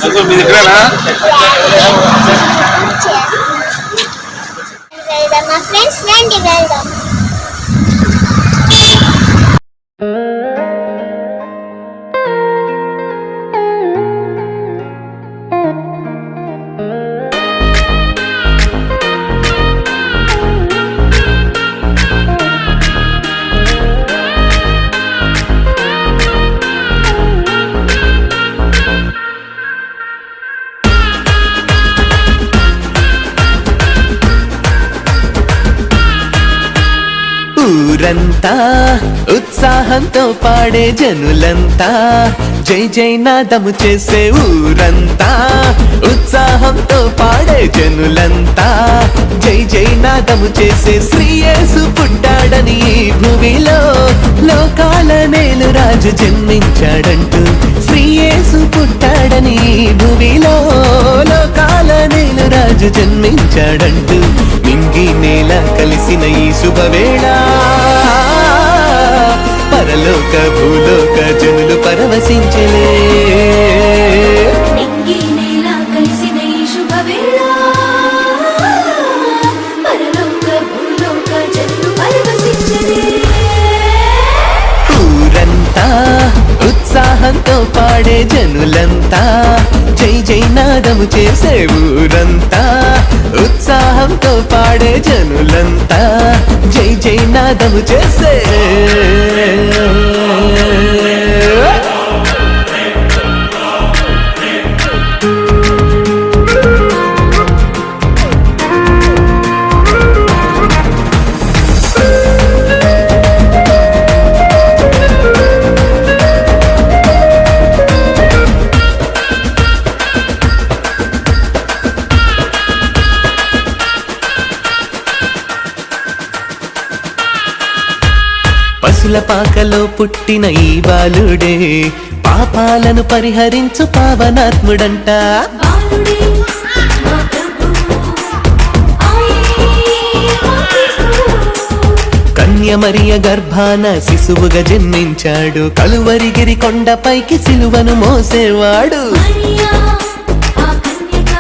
మీ దగ్గరేనా? మా ఫ్రెండ్స్ రండి వెళ్దాం. ఊరంతా ఉత్సాహంతో పాడే జనులంతా జై జై నాదము చేసే ఊరంతా ఉత్సాహంతో పాడే జనులంతా జై జై నాదము చేసే శ్రీ యేసు పుట్టాడని ఈ భూమిలో లోకాల నేలు రాజు జన్మించాడంటూ శ్రీ యేసు పుట్టాడని ఈ భూమిలో లోకాల నేలు రాజు జన్మించాడంటూ నింగి నేల కలిసిన ఈ శుభవేళ పరలోక భూలోక జనులు పరవశించలే. నింగి నేల కలిసిన ఈ శుభవేళ పరలోక భూలోక జనులు పరవశించలే. ఊరంతా ఉత్సాహంతో పాడే జనులంతా జై జై నాదము చేసే ఊరంతా ఉత్సాహంతో పాడే జనులంతా జై జై నాదము చేసే. పశుల పాకలో పుట్టిన ఈ బాలుడే పాపాలను పరిహరించు పావనాత్ముడంట. బాలుడే మా ప్రభువు, ఆయనే మా క్రీస్తువు. కన్య మరియ గర్భాన శిశువుగా జన్మించాడు, కలువరిగిరి కొండపైకి సిలువను మోసేవాడు. మరియా ఆ కన్యక,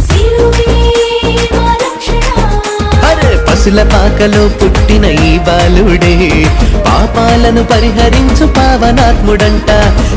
సిలువే మా రక్షణ. పశుల పాకలో పుట్టిన ఈ బాలుడే పాపాలను పరిహరించు పావనాత్ముడంట.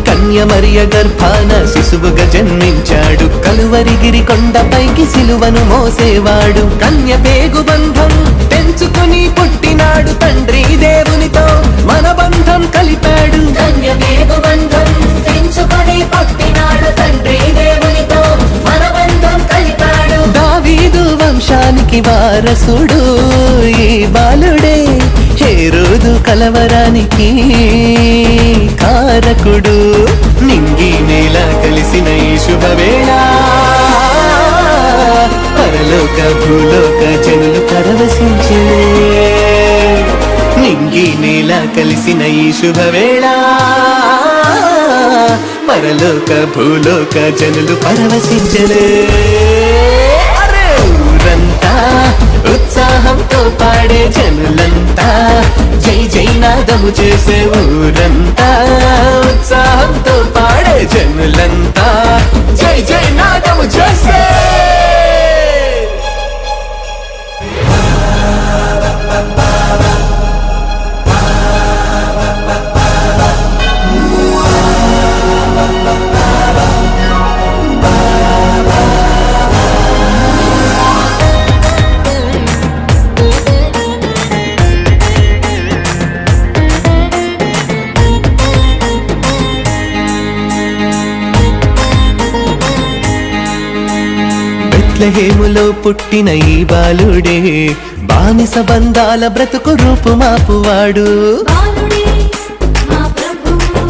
కన్య మరియ గర్భాన శిశువుగా జన్మించాడు, కలువరిగిరి కొండపైకి సిలువను మోసేవాడు. కన్య పేగు బంధం తెంచుకొని పుట్టినాడు, తండ్రి దేవునితో మన బంధం కలిపాడు. కన్య పేగు బంధం తెంచుకొని పుట్టినాడు, తండ్రి దేవునితో మన బంధం కలిపాడు. దావీదు వంశానికి వారసుడు ఈ బాలుడే, హేరోదు కలవరానికి కారకుడు. నింగి నేల కలిసిన ఈ శుభవేళ పరలోక భూలోక జనులు పరవశించలే. నింగి నేల కలిసిన ఈ శుభవేళ పరలోక భూలోక జనులు పరవశించలే. ఊరంతా ఉత్సాహంతో పాడే జనులంతా జై జై నాదము చేసే ఊరంతా ఉత్సాహంతో పాడే జనులంతా జై జై నాదము చేసే. బెత్లెహేములో పుట్టిన ఈ బాలుడే బానిస బంధాల బ్రతుకు రూపుమాపువాడు. బాలుడే మా ప్రభువు,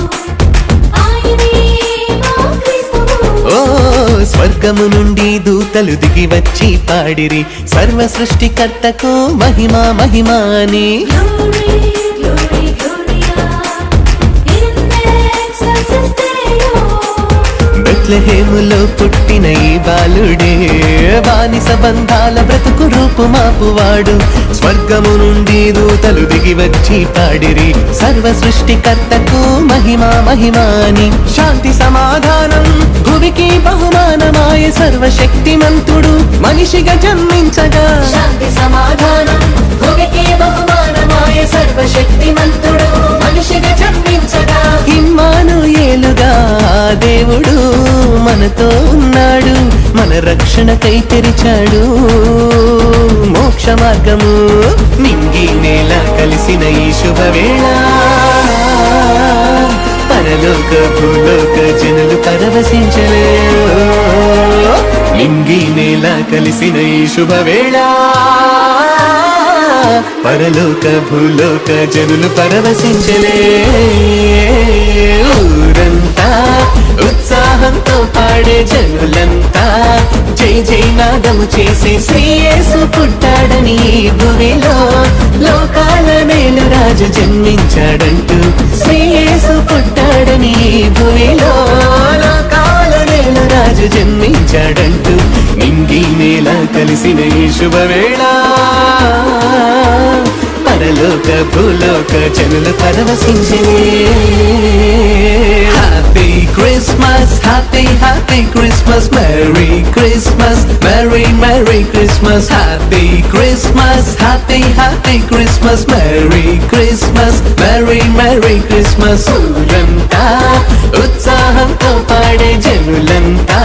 ఆయనే మా క్రీస్తువు. ఓ స్వర్గము నుండి దూతలు దిగి వచ్చి పాడిరి, సర్వ సృష్టికర్తకు మహిమ మహిమ అని. Glory, glory, gloria in excelsis Deo. బెత్లెహేములో పుట్టిన ఈ బాలుడే బానిస బంధాల బ్రతుకు రూపుమాపువాడు స్వర్గము నుండి దూతలు దిగి వచ్చి పాడిరి సర్వ సృష్టికర్తకు మహిమా మహిమాని శాంతి సమాధానం భువికి బహుమానమాయ సర్వశక్తిమంతుడు మనిషిగా జన్మించగా శాంతి సమాధానం భూమికి బహుమానమాయ సర్వశక్తిమంతుడు మనిషిగా జన్మించగా ఇమ్మానుయేలుగా దేవుడు మనతో ఉన్నాడు మన రక్షణకై తెరిచాడు మోక్ష మార్గము నింగి నేల కలిసిన ఈ శుభవేళ పరలోక భూలోక జనులు పరవశించలే నింగి నేల కలిసిన ఈ శుభవేళ పరలోక భూలోక జనులు పరవశించలే ఊరంతా ఉత్సాహంతో పాడే జనులంతా జై జై నాదము చేసే శ్రీయేసు పుట్టాడని ఈ భూమిలో లోకాల నేలు రాజు జన్మించాడంటూ శ్రీయేసు పుట్టాడని ఈ భూమిలో లోకాల నేలు రాజు జన్మించాడంటూ నింగి నేల కలిసిన ఈ శుభవేళ పరలోక భూలోక జనులు పరవశించే happy Christmas happy happy Christmas merry Christmas merry merry Christmas happy Christmas happy happy Christmas merry Christmas merry merry Christmas ఊరంతా ఉత్సాహంతో పాడే జనులంతా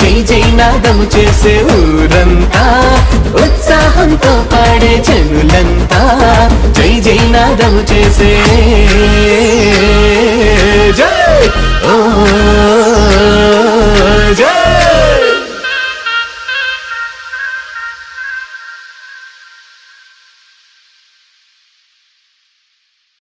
జై జై నాదము చేసే ఊరంతా ఉత్సాహంతో పాడే జనులంతా జై జై నాదము చేసే జై ఓ జై